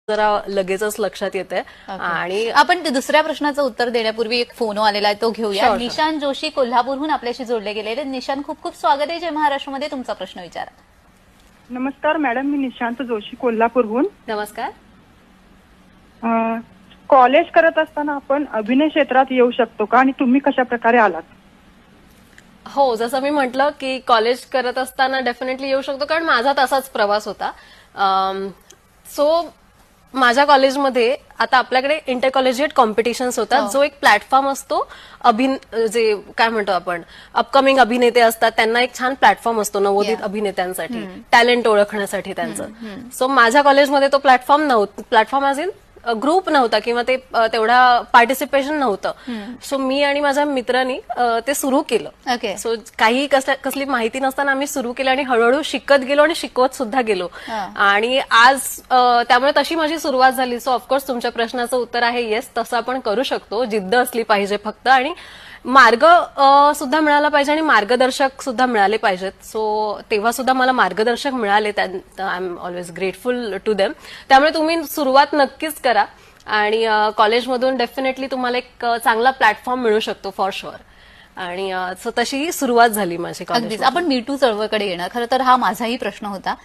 जरा लगेचच लक्षात येते. आणि आपण दुसऱ्या प्रश्नाचं उत्तर देण्यापूर्वी एक फोन आलेला आहे तो घेऊया. Sure. निशांत जोशी कोल्हापूरहून आपल्याशी जोडले गेलेले. निशांत, खूप खूप स्वागत आहे जय महाराष्ट्रमध्ये. तुमचा प्रश्न विचारा. नमस्कार मॅडम, मी निशांत जोशी कोल्हापूरहून. नमस्कार. कॉलेज करत असताना आपण अभिनय क्षेत्रात येऊ शकतो का आणि तुम्ही कशा प्रकारे आलात? हो, जसं मी म्हटलं की कॉलेज करत असताना डेफिनेटली येऊ शकतो, कारण माझा तसाच प्रवास होता. सो माझ्या कॉलेजमध्ये आता आपल्याकडे इंटर कॉलेजिएट कॉम्पिटिशन्स होतात, जो एक प्लॅटफॉर्म असतो. जे काय म्हणतो आपण, अपकमिंग अभिनेते असतात त्यांना एक छान प्लॅटफॉर्म असतो नवोदित अभिनेत्यांसाठी, टॅलेंट ओळखण्यासाठी त्यांचं. सो माझ्या कॉलेजमध्ये तो प्लॅटफॉर्म ॲज इन ग्रुप नव्हता किंवा ते तेवढा पार्टिसिपेशन नव्हतं. सो मी आणि माझ्या मित्रांनी ते सुरू केलं. ओके. सो काही कसली माहिती नसताना आम्ही सुरू केलं आणि हळूहळू शिकत गेलो आणि शिकवत सुद्धा गेलो. आणि आज त्यामुळे तशी माझी सुरुवात झाली. सो ऑफकोर्स तुमच्या प्रश्नाचं उत्तर आहे येस, तसं आपण करू शकतो. जिद्द असली पाहिजे फक्त, आणि मार्ग सुद्धा मिळाला पाहिजे आणि मार्गदर्शक सुद्धा मिळाले पाहिजेत. सो तेव्हा सुद्धा मला मार्गदर्शक मिळाले. I am always grateful to them. त्यामुळे तुम्ही सुरुवात नक्कीच करा आणि कॉलेजमधून डेफिनेटली तुम्हाला एक चांगला प्लॅटफॉर्म मिळू शकतो फॉर शुअर. आणि तशी सुरुवात झाली माझी कॉलेज. आपण मीटू चळवळीकडे येणार. खरं तर हा माझाही प्रश्न होता.